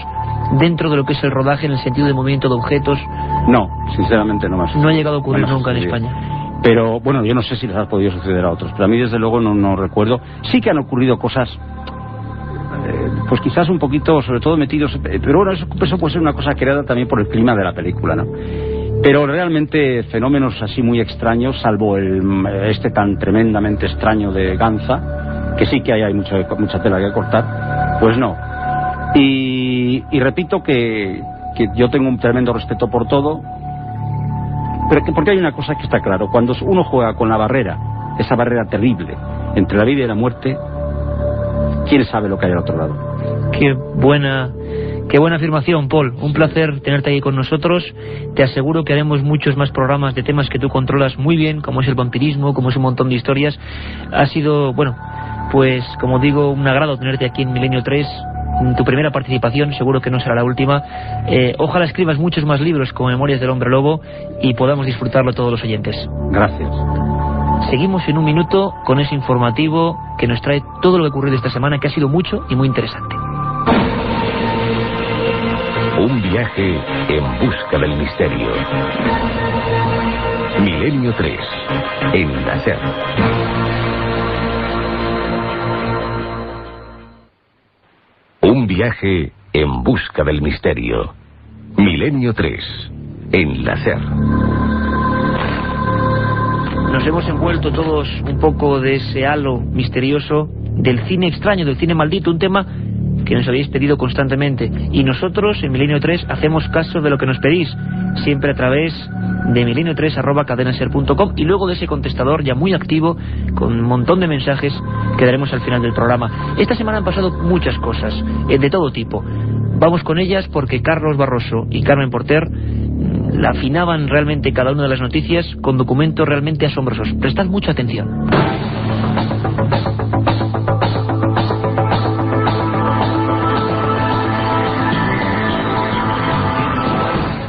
dentro de lo que es el rodaje, en el sentido de movimiento de objetos? No, sinceramente no más. No ha llegado a ocurrir nunca en España. Pero, yo no sé si les ha podido suceder a otros, pero a mí desde luego no recuerdo. Sí que han ocurrido cosas, pues quizás un poquito, sobre todo metidos, pero eso puede ser una cosa creada también por el clima de la película, ¿no? Pero realmente fenómenos así muy extraños, salvo este tan tremendamente extraño de Ganza, que sí que hay mucha tela que cortar, pues no. Y repito que yo tengo un tremendo respeto por todo, pero porque hay una cosa que está claro: cuando uno juega con la barrera, esa barrera terrible entre la vida y la muerte, ¿quién sabe lo que hay al otro lado? Qué buena afirmación, Paul. Un placer tenerte aquí con nosotros. Te aseguro que haremos muchos más programas de temas que tú controlas muy bien, como es el vampirismo, como es un montón de historias. Ha sido, pues como digo, un agrado tenerte aquí en Milenio 3. Tu primera participación, seguro que no será la última. Ojalá escribas muchos más libros como Memorias del Hombre Lobo y podamos disfrutarlo todos los oyentes. Gracias. Seguimos en un minuto con ese informativo que nos trae todo lo que ha ocurrido esta semana, que ha sido mucho y muy interesante. Un viaje en busca del misterio. Milenio 3, en la SER. Un viaje en busca del misterio. Milenio 3, en la SER. Nos hemos envuelto todos un poco de ese halo misterioso del cine extraño, del cine maldito, un tema que nos habéis pedido constantemente. Y nosotros, en Milenio 3, hacemos caso de lo que nos pedís, siempre a través de milenio3@cadenaser.com, y luego de ese contestador ya muy activo, con un montón de mensajes que daremos al final del programa. Esta semana han pasado muchas cosas, de todo tipo. Vamos con ellas porque Carlos Barroso y Carmen Porter la afinaban realmente cada una de las noticias con documentos realmente asombrosos. Prestad mucha atención.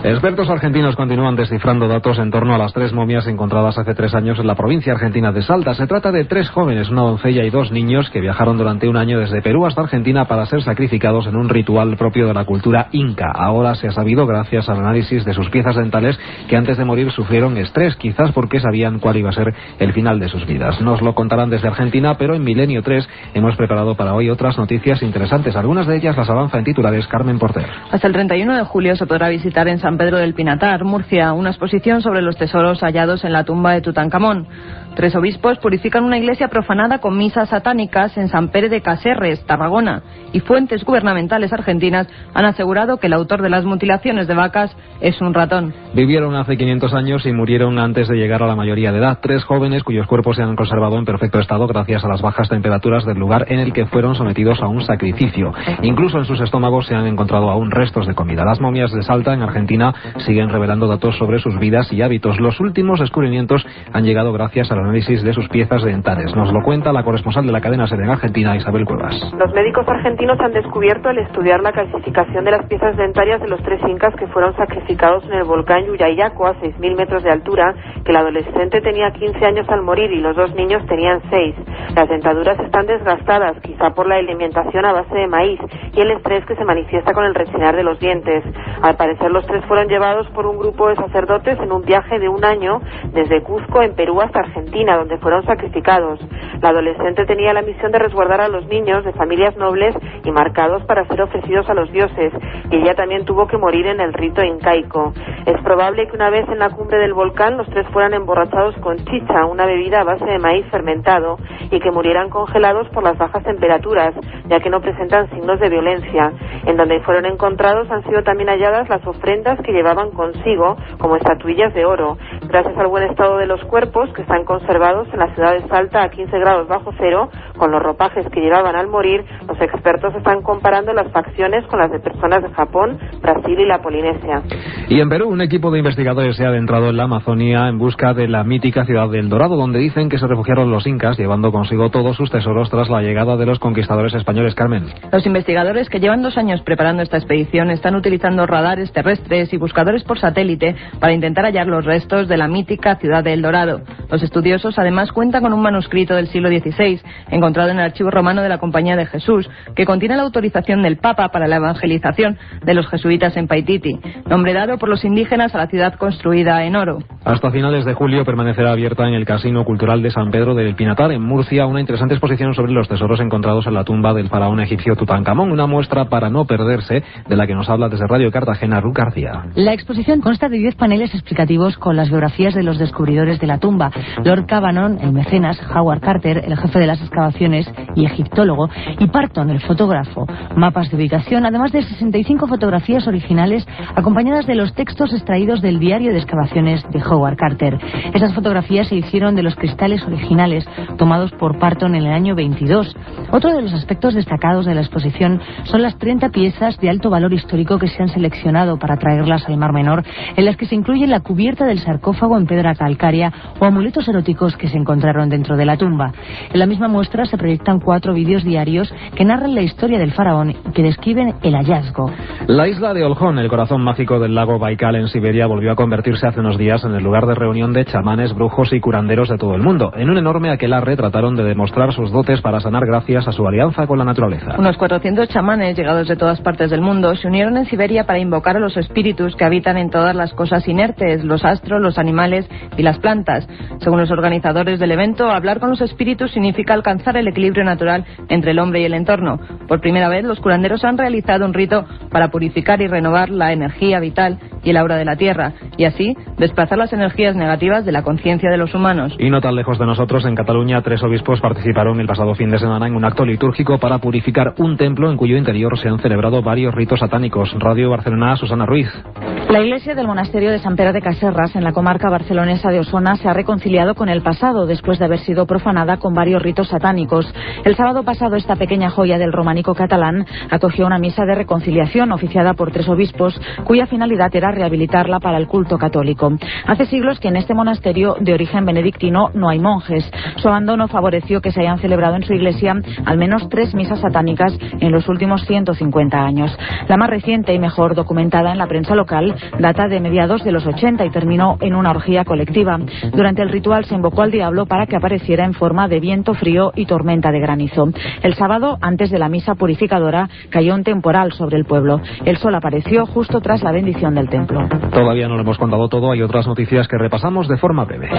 Expertos argentinos continúan descifrando datos en torno a las 3 momias encontradas hace 3 años en la provincia argentina de Salta. Se trata de 3 jóvenes, una doncella y 2 niños que viajaron durante un año desde Perú hasta Argentina para ser sacrificados en un ritual propio de la cultura inca. Ahora se ha sabido, gracias al análisis de sus piezas dentales, que antes de morir sufrieron estrés, quizás porque sabían cuál iba a ser el final de sus vidas. Nos lo contarán desde Argentina, pero en Milenio 3 hemos preparado para hoy otras noticias interesantes. Algunas de ellas las avanza en titulares Carmen Porter. Hasta el 31 de julio se podrá visitar en San Pedro del Pinatar, Murcia, una exposición sobre los tesoros hallados en la tumba de Tutankamón. 3 obispos purifican una iglesia profanada con misas satánicas en San Pere de Caserres, Tarragona, y fuentes gubernamentales argentinas han asegurado que el autor de las mutilaciones de vacas es un ratón. Vivieron hace 500 años y murieron antes de llegar a la mayoría de edad. 3 jóvenes cuyos cuerpos se han conservado en perfecto estado gracias a las bajas temperaturas del lugar en el que fueron sometidos a un sacrificio. Incluso en sus estómagos se han encontrado aún restos de comida. Las momias de Salta, en Argentina, siguen revelando datos sobre sus vidas y hábitos. Los últimos descubrimientos han llegado gracias al análisis de sus piezas dentales. Nos lo cuenta la corresponsal de la cadena SER en Argentina, Isabel Cuevas. Los médicos argentinos han descubierto, al estudiar la calcificación de las piezas dentarias de los 3 incas que fueron sacrificados en el volcán Yuyayaco a 6.000 metros de altura, que el adolescente tenía 15 años al morir y los 2 niños tenían 6. Las dentaduras están desgastadas, quizá por la alimentación a base de maíz y el estrés que se manifiesta con el rechinar de los dientes. Al parecer, los 3 fueron llevados por un grupo de sacerdotes en un viaje de un año desde Cuzco, en Perú, hasta Argentina, donde fueron sacrificados. La adolescente tenía la misión de resguardar a los niños de familias nobles y marcados para ser ofrecidos a los dioses, y ella también tuvo que morir en el rito incaico. Es probable que una vez en la cumbre del volcán los 3 fueran emborrachados con chicha, una bebida a base de maíz fermentado, y que murieran congelados por las bajas temperaturas, ya que no presentan signos de violencia. En donde fueron encontrados han sido también halladas las ofrendas que llevaban consigo, como estatuillas de oro. Gracias al buen estado de los cuerpos, que están conservados en la ciudad de Salta a 15 grados bajo cero, con los ropajes que llevaban al morir, los expertos están comparando las facciones con las de personas de Japón, Brasil y la Polinesia. Y en Perú, un equipo de investigadores se ha adentrado en la Amazonía en busca de la mítica ciudad del Dorado, donde dicen que se refugiaron los incas, llevando consigo todos sus tesoros tras la llegada de los conquistadores españoles. Carmen. Los investigadores, que llevan 2 años preparando esta expedición, están utilizando radares terrestres y buscadores por satélite para intentar hallar los restos de la mítica ciudad del Dorado. Los estudiosos además cuentan con un manuscrito del siglo XVI, encontrado en el archivo romano de la Compañía de Jesús, que contiene la autorización del Papa para la evangelización de los jesuitas en Paititi, nombre dado por los indígenas a la ciudad construida en oro. Hasta finales de julio permanecerá abierta en el Casino Cultural de San Pedro del Pinatar, en Murcia, una interesante exposición sobre los tesoros encontrados en la tumba del faraón egipcio Tutankamón, una muestra para no perderse, de la que nos habla desde Radio Cartagena Ruth García. La exposición consta de 10 paneles explicativos con las biografías de los descubridores de la tumba: Lord Cabanon, el mecenas; Howard Carter, el jefe de las excavaciones y egiptólogo; y Parton, el fotógrafo. Mapas de ubicación, además de 65 fotografías originales acompañadas de los textos extraídos del diario de excavaciones de Howard Carter. Esas fotografías se hicieron de los cristales originales tomados por Parton en el año 22. Otro de los aspectos destacados de la exposición son las 30 piezas de alto valor histórico que se han seleccionado para traerlas al Mar Menor, en las que se incluye la cubierta del sarcófago en piedra calcárea o amuletos eróticos que se encontraron dentro de la tumba. En la misma muestra se proyectan 4 vídeos diarios que narran la historia del faraón y que describen el hallazgo. La isla de Olkhon, el corazón mágico del lago Baikal en Siberia, volvió a convertirse hace unos días en el lugar de reunión de chamanes, brujos y curanderos de todo el mundo. En un enorme aquelarre trataron de demostrar sus dotes para sanar gracias a su alianza con la naturaleza. Unos 400 chamanes, llegados de todas partes del mundo, se unieron en Siberia para invocar a los espíritus que habitan en todas las cosas inertes, los astros, los animales y las plantas. Según los organizadores del evento, hablar con los espíritus significa alcanzar el equilibrio natural entre el hombre y el entorno. Por primera vez, los curanderos han realizado un rito para purificar y renovar la energía vital y el aura de la Tierra, y así desplazar las energías negativas de la conciencia de los humanos. Y no tan lejos de nosotros, en Cataluña, 3 obispos participaron el pasado fin de semana en un acto litúrgico para purificar un templo en cuyo interior se han celebrado varios ritos satánicos. Radio Barcelona, Susana Ruiz. La iglesia del monasterio de Sant Pere de Casserras, en la comarca barcelonesa de Osona, se ha reconciliado con el pasado después de haber sido profanada con varios ritos satánicos. El sábado pasado, esta pequeña joya del románico catalán acogió una misa de reconciliación oficiada por 3 obispos, cuya finalidad era rehabilitarla para el culto católico. Hace siglos que en este monasterio de origen benedictino no hay monjes. Su abandono favoreció que se hayan celebrado en su iglesia al menos 3 misas satánicas en los últimos 150 años. La más reciente y mejor documentada en la prensa local data de mediados de los 80 y terminó en una orgía colectiva. Durante el ritual se invocó al diablo para que apareciera en forma de viento frío y tormenta de granizo. El sábado, antes de la misa purificadora, cayó un temporal sobre el pueblo. El sol apareció justo tras la bendición del templo. Todavía no lo hemos contado todo, hay otras noticias que repasamos de forma breve.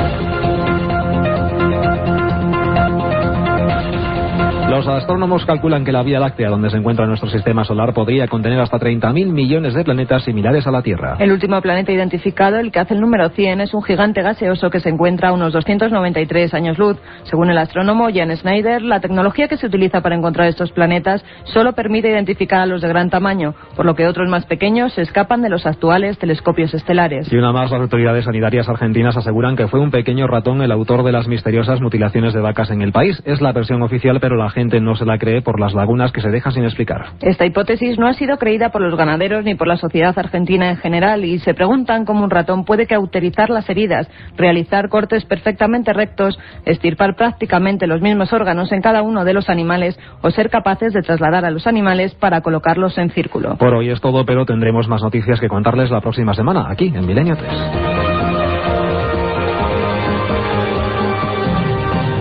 Los astrónomos calculan que la Vía Láctea, donde se encuentra nuestro sistema solar, podría contener hasta 30.000 millones de planetas similares a la Tierra. El último planeta identificado, el que hace el número 100, es un gigante gaseoso que se encuentra a unos 293 años luz. Según el astrónomo Jan Schneider, la tecnología que se utiliza para encontrar estos planetas solo permite identificar a los de gran tamaño, por lo que otros más pequeños se escapan de los actuales telescopios estelares. Y una más, las autoridades sanitarias argentinas aseguran que fue un pequeño ratón el autor de las misteriosas mutilaciones de vacas en el país. Es la versión oficial, pero la gente no se la cree por las lagunas que se dejan sin explicar. Esta hipótesis no ha sido creída por los ganaderos ni por la sociedad argentina en general, y se preguntan cómo un ratón puede cauterizar las heridas, realizar cortes perfectamente rectos, estirpar prácticamente los mismos órganos en cada uno de los animales o ser capaces de trasladar a los animales para colocarlos en círculo. Por hoy es todo, pero tendremos más noticias que contarles la próxima semana, aquí en Milenio 3.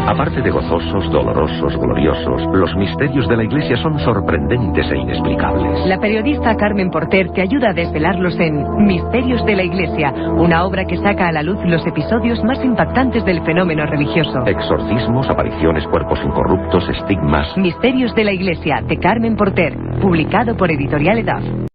Aparte de gozosos, dolorosos, gloriosos, los misterios de la Iglesia son sorprendentes e inexplicables. La periodista Carmen Porter te ayuda a desvelarlos en Misterios de la Iglesia, una obra que saca a la luz los episodios más impactantes del fenómeno religioso. Exorcismos, apariciones, cuerpos incorruptos, estigmas. Misterios de la Iglesia, de Carmen Porter, publicado por Editorial EDAF.